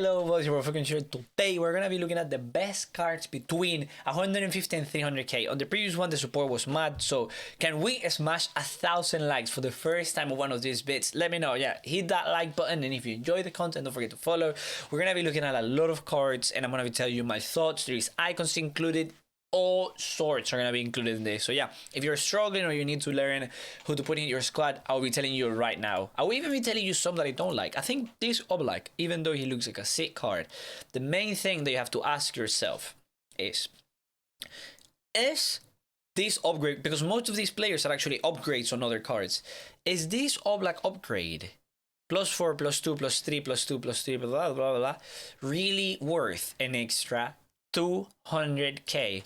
Hello, boys, we're fucking sure today we're gonna be looking at the best cards between 150 and 300k. On the previous one, the support was mad, so can we smash 1,000 likes for the first time on one of these bits? Let me know. Yeah, hit that like button, and if you enjoy the content, don't forget to follow. We're gonna be looking at a lot of cards, and I'm gonna be telling you my thoughts. There is icons included. All sorts are going to be included in this. So yeah, if you're struggling or you need to learn who to put in your squad, I'll be telling you right now. I will even be telling you some that I don't like. I think this Oblak, even though he looks like a sick card, the main thing that you have to ask yourself is this upgrade, because most of these players are actually upgrades on other cards, is this Oblak upgrade +4, +2, +3, +2, +3, blah, blah, blah, blah, really worth an extra 200k?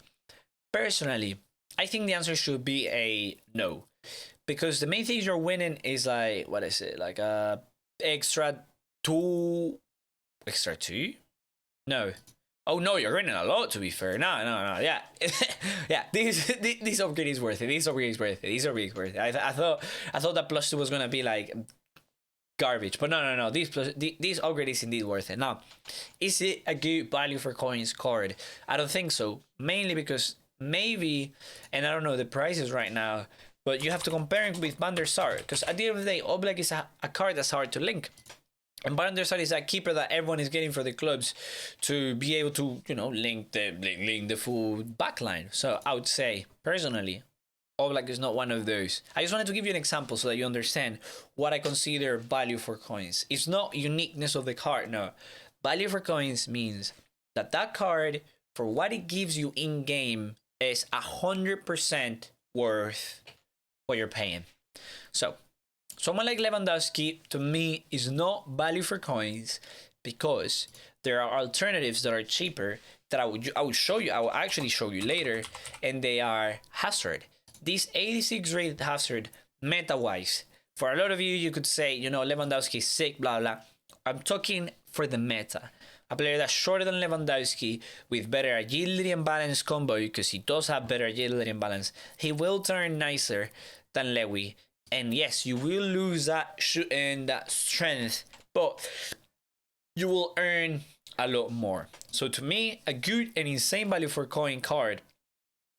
Personally, I think the answer should be a no, because the main things you're winning is like, what is it, like extra two? No. Oh no, you're winning a lot, to be fair. No, yeah. Yeah, this upgrade is worth it. This upgrade is worth it. I thought that +2 was gonna be like garbage, but no. This upgrade is indeed worth it. Now, is it a good value for coins card? I don't think so, mainly because maybe, and I don't know the prices right now, but you have to compare it with Van der Sar, because at the end of the day, Oblak is a card that's hard to link, and Van der Sar is a keeper that everyone is getting for the clubs to be able to, you know, link the full backline. So I would say, personally, Oblak is not one of those. I just wanted to give you an example so that you understand what I consider value for coins. It's not uniqueness of the card, no. Value for coins means that card, for what it gives you in-game, is 100% worth what you're paying. So, someone like Lewandowski, to me, is not value for coins, because there are alternatives that are cheaper that I will show you. I will actually show you later, and they are Hazard. This 86 rated Hazard, meta-wise, for a lot of you, you could say, you know, Lewandowski is sick, blah, blah. I'm talking for the meta. A player that's shorter than Lewandowski with better agility and balance combo, because he does have better agility and balance. He will turn nicer than Lewy. And yes, you will lose that shooting, that strength, but you will earn a lot more. So to me, a good and insane value for coin card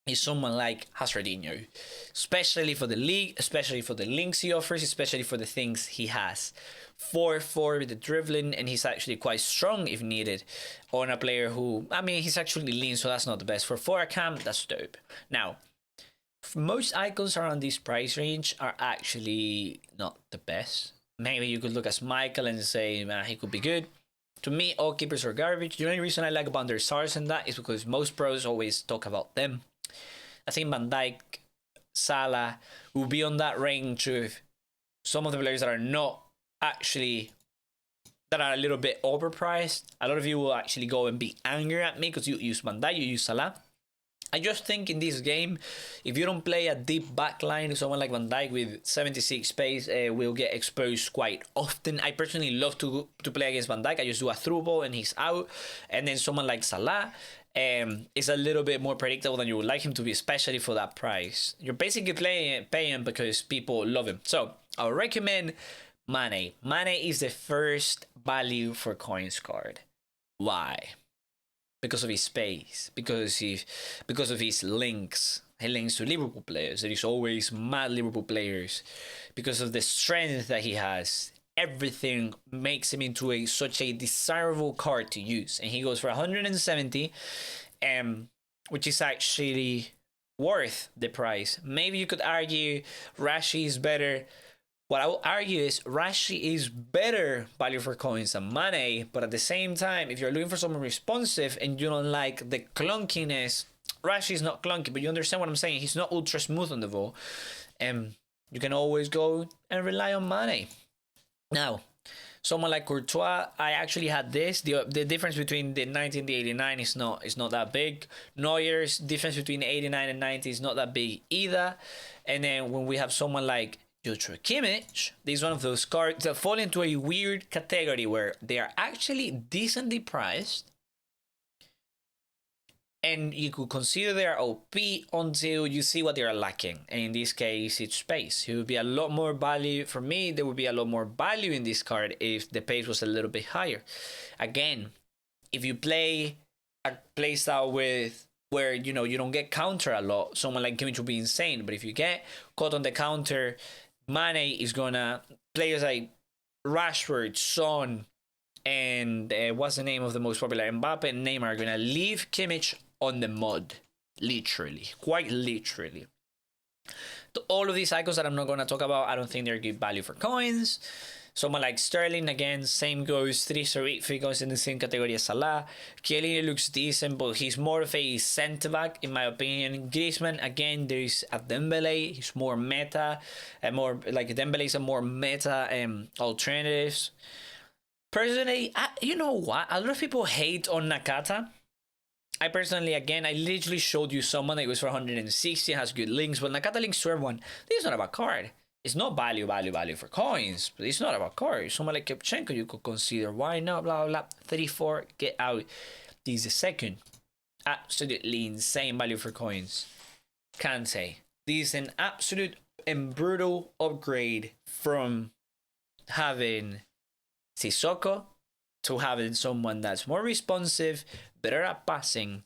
is someone like Hazardinho, especially for the league, especially for the links he offers, especially for the things he has. 4-4 with the dribbling, and he's actually quite strong if needed on a player who, I mean, he's actually lean, so that's not the best. For 4 cam, that's dope. Now, most icons around this price range are actually not the best. Maybe you could look at Michael and say, man, he could be good. To me, all keepers are garbage. The only reason I like Van der Sars and that is because most pros always talk about them. I think Van Dijk, Salah will be on that range of some of the players that are not actually, that are a little bit overpriced. A lot of you will actually go and be angry at me because you use Van Dijk, you use Salah. I just think in this game, if you don't play a deep backline, someone like Van Dijk with 76 pace will get exposed quite often. I personally love to play against Van Dijk. I just do a through ball and he's out. And then someone like Salah is a little bit more predictable than you would like him to be, especially for that price. You're basically paying because people love him. So I would recommend Mane. Mane is the first value for coins card. Why? Because of his space, because of his links. He links to Liverpool players. There is always mad Liverpool players. Because of the strength that he has, everything makes him into such a desirable card to use. And he goes for 170, which is actually worth the price. Maybe you could argue Rashi is better. What I will argue is Rashi is better value for coins than Mane, but at the same time, if you're looking for someone responsive and you don't like the clunkiness, Rashi is not clunky, but you understand what I'm saying. He's not ultra smooth on the ball. You can always go and rely on Mane. Now, someone like Courtois, I actually had this. The difference between the 90 and the 89 is not that big. Neuer's difference between 89 and 90 is not that big either. And then when we have someone like Joshua Kimmich, this is one of those cards that fall into a weird category where they are actually decently priced, And you could consider their OP until you see what they're lacking. And in this case, it's pace. It would be a lot more value. For me, there would be a lot more value in this card if the pace was a little bit higher. Again, if you play a playstyle with where you don't get counter a lot, someone like Kimmich will be insane. But if you get caught on the counter, Mane is gonna, players like Rashford, Son, and what's the name of the most popular, Mbappe and Neymar, are gonna leave Kimmich on the mud, literally, quite literally. All of these icons that I'm not gonna talk about, I don't think they're good value for coins. Someone like Sterling, again, same goes, 3 or 8 figures in the same category as Salah. Chiellini looks decent, but he's more of a centre-back, in my opinion. Griezmann, again, there's a Dembele, he's more meta, and more, like, Dembele is a more meta alternatives. Personally, you know what? A lot of people hate on Nakata. I personally, again, I literally showed you someone that was for 160, has good links, but Nakata links to everyone. This is not about card. It's not value for coins, but it's not about card. Someone like Kepchenko, you could consider. Why not? Blah, blah, blah. 34, get out. This is the second. Absolutely insane value for coins. Can't say. This is an absolute and brutal upgrade from having Sissoko to having someone that's more responsive, better at passing,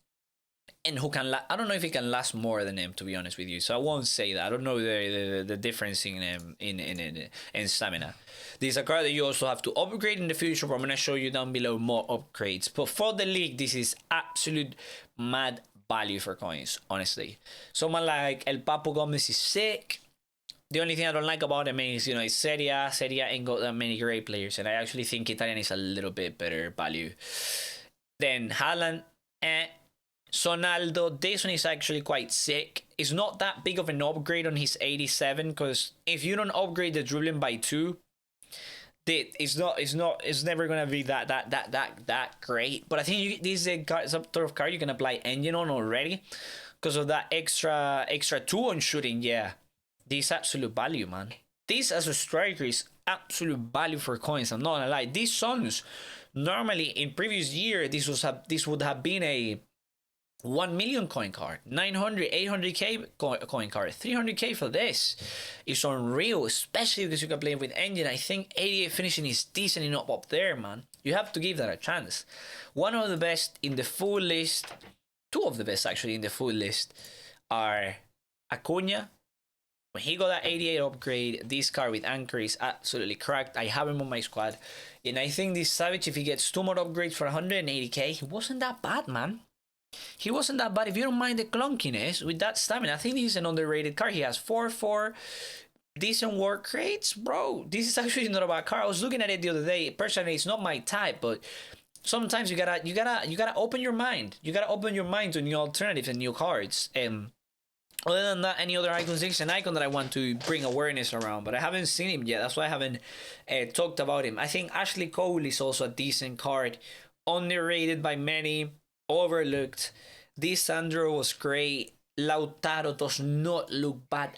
and who can I don't know if he can last more than him, to be honest with you. So I won't say that. I don't know the difference in stamina. This is a card that you also have to upgrade in the future, but I'm gonna show you down below more upgrades. But for the league, this is absolute mad value for coins, honestly. Someone like El Papu Gomez is sick. The only thing I don't like about him is, it's Serie A. Serie A ain't got that many great players, and I actually think Italian is a little bit better value. Then Haaland, Sonaldo, this one is actually quite sick. It's not that big of an upgrade on his 87, because if you don't upgrade the dribbling by 2, it's never gonna be that great. But I think this is a sort of card you can apply engine on already, because of that extra 2 on shooting. Yeah. This absolute value, man. This as a striker is absolute value for coins. I'm not gonna lie. These Suns, normally in previous year, this would have been a 1 million coin card, 900, 800k coin card, 300k for this. It's unreal, especially because you can play with engine. I think 88 finishing is decent enough up there, man. You have to give that a chance. One of the best in the full list, 2 of the best actually in the full list, are Acuna. When he got that 88 upgrade, this card with Anchor is absolutely cracked. I have him on my squad. And I think this SAVIC, if he gets 2 more upgrades for 180k, he wasn't that bad, man. He wasn't that bad. If you don't mind the clunkiness with that stamina, I think he's an underrated card. He has 4/4, decent work rates, bro. This is actually not a bad card. I was looking at it the other day. Personally, it's not my type, but sometimes you gotta open your mind. You gotta open your mind to new alternatives and new cards. Other than that, any other icons? It's an icon that I want to bring awareness around, but I haven't seen him yet. That's why I haven't talked about him. I think Ashley Cole is also a decent card, underrated by many, overlooked. This Sandro was great. Lautaro does not look bad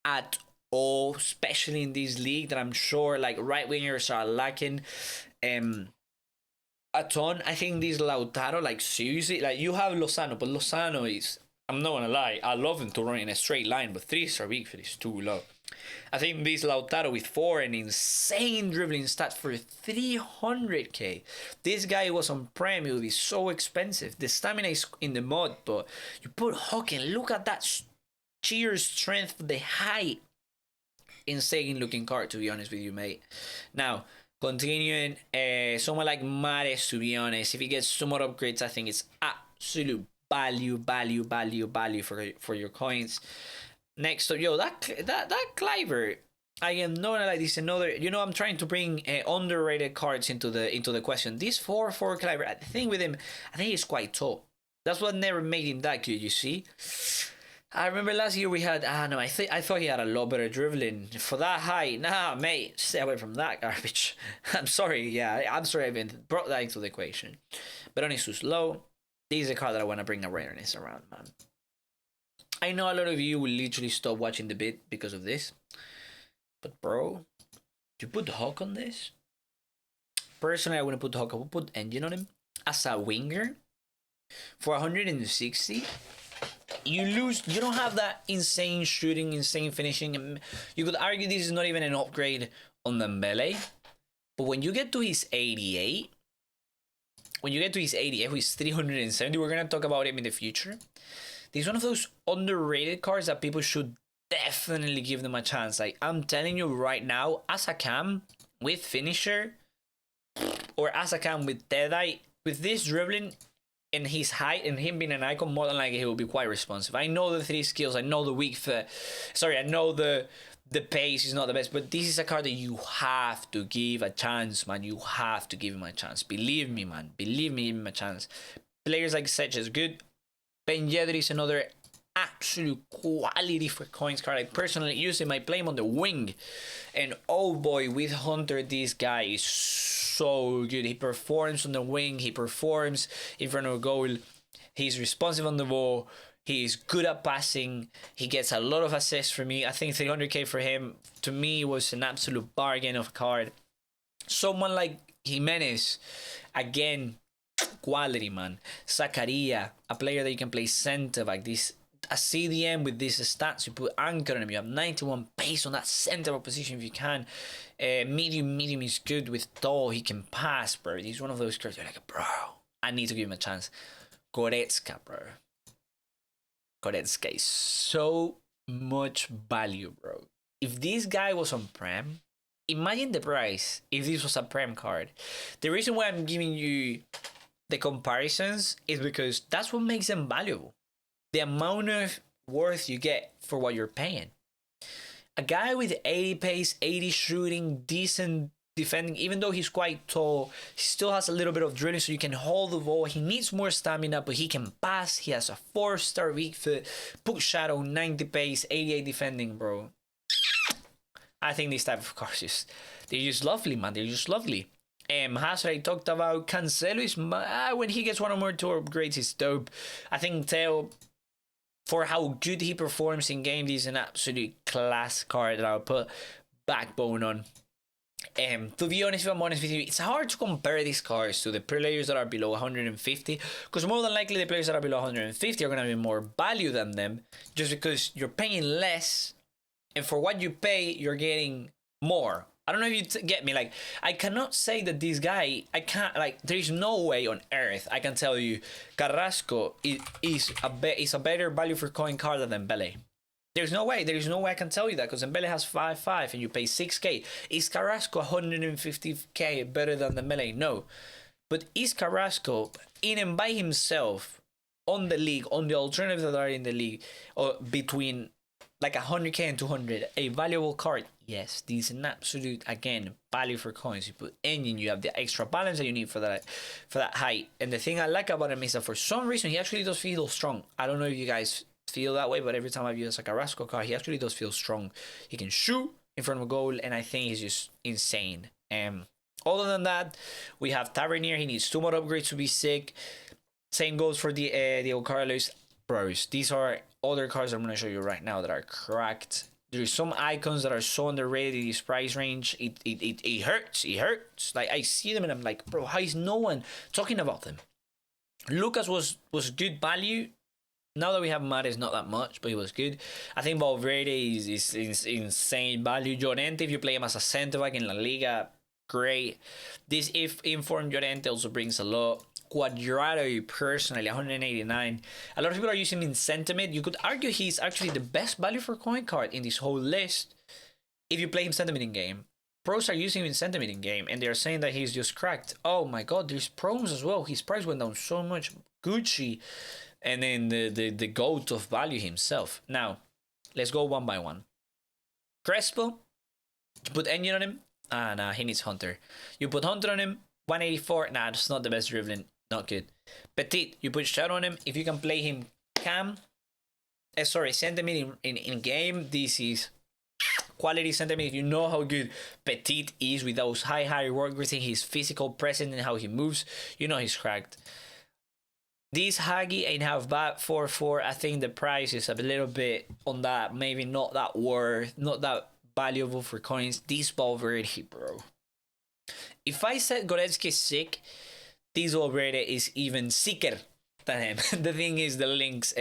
at all, especially in this league that I'm sure like right wingers are lacking a ton. I think this Lautaro, like seriously, like you have Lozano, but Lozano is, I'm not gonna lie, I love him to run in a straight line, but 3-star midfield is too low. I think this Lautaro with 4 and insane dribbling stats for 300k. This guy was on Prem, it would be so expensive. The stamina is in the mud, but you put Hawking, look at that sheer strength, the height. Insane looking card, to be honest with you, mate. Now, continuing, someone like Mares, to be honest, if he gets 2 more upgrades, I think it's absolute value for your coins. Next up, yo, that Cliver, I am not gonna like this. Another, I'm trying to bring underrated cards into the question. This 4/4 Cliver, the thing with him, I think he's quite tall. That's what never made him that good. You see, I remember last year we had, I thought he had a lot better dribbling for that height. Nah, mate, stay away from that garbage. I'm sorry, I'm sorry I even brought that into the equation. But on too slow. This is a card that I want to bring awareness around, man. I know a lot of you will literally stop watching the bit because of this. But bro, you put the Hawk on this? Personally, I wouldn't put the Hawk. I would put engine on him. As a winger, For 160, you lose. You don't have that insane shooting, insane finishing. You could argue this is not even an upgrade on Dembele. But when you get to his 88, which is 370, we're going to talk about him in the future. This is one of those underrated cards that people should definitely give them a chance. Like, I'm telling you right now, as a cam with finisher, or as a cam with Deadeye, with this dribbling and his height and him being an icon, more than likely he will be quite responsive. I know the 3 skills, I know the weak foot, I know the pace is not the best, but this is a card that you have to give a chance, man. You have to give him a chance. Believe me, man. Believe me, give him a chance. Players like Sanchez, good. Ben Yedder is another absolute quality for coins card. I personally use him. I play him on the wing. And oh boy, with Hunter, this guy is so good. He performs on the wing. He performs in front of a goal. He's responsive on the ball. He's good at passing. He gets a lot of assists for me. I think 300k for him, to me, was an absolute bargain of a card. Someone like Gimenez, again, quality, man. Zakaria, a player that you can play center back. This a CDM with these stats. You put anchor on him. You have 91 pace on that center back position if you can. Medium is good with THEO. He can pass, bro. He's one of those cards. You're like, bro, I need to give him a chance. Goretzka, bro. Goretzka is so much value, bro. If this guy was on Prem, imagine the price if this was a Prem card. The reason why I'm giving you the comparisons is because that's what makes them valuable. The amount of worth you get for what you're paying. A guy with 80 pace, 80 shooting, decent defending, even though he's quite tall, he still has a little bit of drilling, so you can hold the ball. He needs more stamina, but he can pass. He has a 4-star weak foot, puck shadow, 90 pace, 88 defending, bro. I think these type of cards they're just lovely, man. They're just lovely. Hazard, I talked about. Cancelo is when he gets one or more 2 upgrades, it's dope. I think THEO, for how good he performs in game, this is an absolute class card that I'll put backbone on. To be honest, if I'm honest with you, it's hard to compare these cards to the players that are below 150, because more than likely the players that are below 150 are going to be more value than them, just because you're paying less, and for what you pay, you're getting more. I don't know if you get me. Like, I cannot say that this guy, there is no way on earth I can tell you Carrasco is a better value for coin card than Dembele. There's no way I can tell you that, because Dembele has 5.5 and you pay 6k. Is Carrasco 150k better than Dembele? No. But is Carrasco, in and by himself, on the league, on the alternatives that are in the league, or between like 100k and 200, a valuable card? Yes, this is an absolute, again, value for coins. You put engine, you have the extra balance that you need for that height. And the thing I like about him is that for some reason, he actually does feel strong. I don't know if you guys feel that way, but every time I've used a Carrasco card, he actually does feel strong. He can shoot in front of a goal, and I think he's just insane. Other than that, we have Tavernier. He needs 2 more upgrades to be sick. Same goes for the Carlos. Bros, these are other cards I'm going to show you right now that are cracked. There's some icons that are so underrated in this price range. It hurts. It hurts. Like, I see them and I'm like, bro, how is no one talking about them? Lucas was good value. Now that we have Mares, not that much, but he was good. I think Valverde is insane value. Llorente, if you play him as a centre back in La Liga, great. This if informed Llorente also brings a lot. Cuadrado, personally, 189. A lot of people are using him in sentiment. You could argue he's actually the best value for coin card in this whole list if you play him sentiment in game. Pros are using him in sentiment in game, and they're saying that he's just cracked. Oh my god, there's PROMES as well. His price went down so much. Gucci, and then the GOAT of value himself. Now, let's go one by one. Crespo, you put engine on him. Nah, he needs Hunter. You put Hunter on him, 184. Nah, that's not the best dribbling. Not good. Petit, you put Shadow on him. If you can play him sentiment in game, this is quality sentiment. If you know how good Petit is with those high work rates, his physical presence and how he moves, you know he's cracked. This Hagi ain't half bad, 4.4. I think the price is a little bit on that, maybe not that worth, not that valuable for coins. This Valverde, bro. If I said Goretzka is sick, this Valverde is even sicker than him. The thing is, the links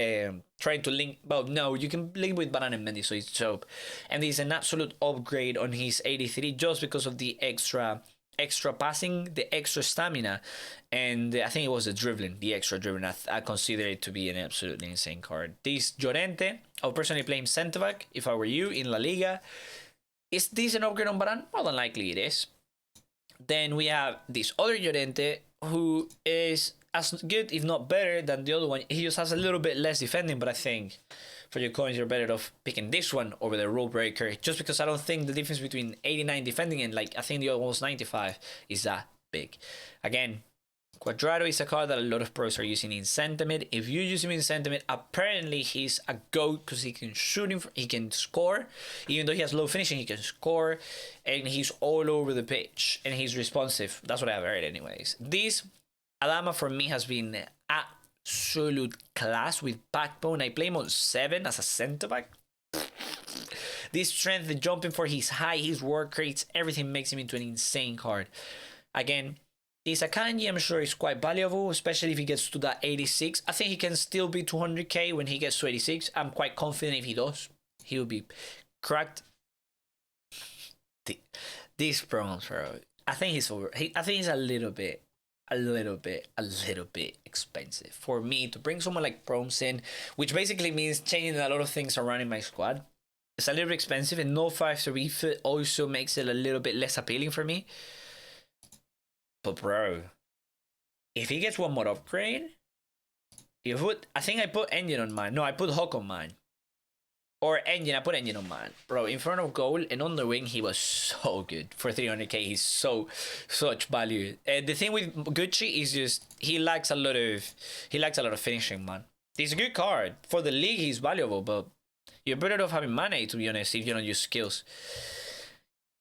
trying to link. Well, no, you can link with Banana and Mendy, so it's dope. And he's an absolute upgrade on his 83 just because of the extra passing, the extra stamina, and I think it was the extra dribbling. I consider it to be an absolutely insane card. This Llorente, I would personally play him centre back if I were you in La Liga. Is this an upgrade on Varane? More than likely it is. Then we have this other Llorente, who is as good, if not better, than the other one. He just has a little bit less defending, but I think for your coins, you're better off picking this one over the Rule Breaker, just because I don't think the difference between 89 defending and, like, I think the other one was 95 is that big. Again, CUADRADO is a card that a lot of pros are using in Sentiment. If you use him in Sentiment, apparently he's a GOAT because he can shoot him, he can score. Even though he has low finishing, he can score, and he's all over the pitch, and he's responsive. That's what I've heard anyways. This ADAMA for me has been absolute class with backbone. I play him on 7 as a centre back. This strength, the jumping for his high, his work rates, everything makes him into an insane card. Again, this AKANJI, I'm sure, is quite valuable, especially if he gets to that 86. I think he can still be 200k when he gets to 86. I'm quite confident if he does, he will be cracked. These promos, bro. I think he's over. I think he's a little bit expensive for me to bring someone like PROMES in, which basically means changing a lot of things around in my squad. It's a little bit expensive, and no 5-star refit also makes it a little bit less appealing for me. But bro, if he gets one more upgrade, I think I put engine on mine. No, I put Hawk on mine. Or engine, I put engine on mine. Bro, in front of goal and on the wing, he was so good. For 300k, he's such value. The thing with Gucci is just he lacks a lot of finishing, man. He's a good card. For the league, he's valuable, but you're better off having Mane, to be honest, if you don't use skills.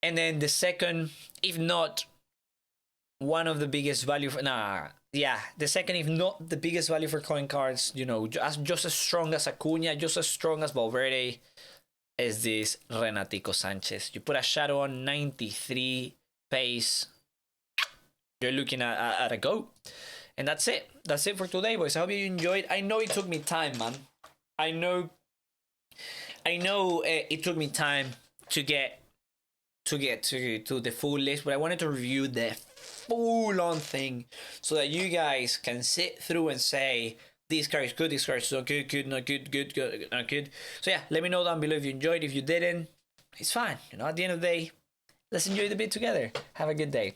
And then the second, if not one of the biggest value for the second, if not the biggest value for coin cards, you know, just as strong as Acuna, just as strong as Valverde, is this Renatico Sanchez. You put a shadow on 93 pace, you're looking at a go. And that's it for today, boys. I hope you enjoyed. I know it took me time, man. I know it took me time to get to the full list, but I wanted to review the full-on thing so that you guys can sit through and say, this card is good, this card is not good, not good, not good. So yeah, let me know down below if you enjoyed. If you didn't, it's fine. You know, at the end of the day, let's enjoy the bit together. Have a good day.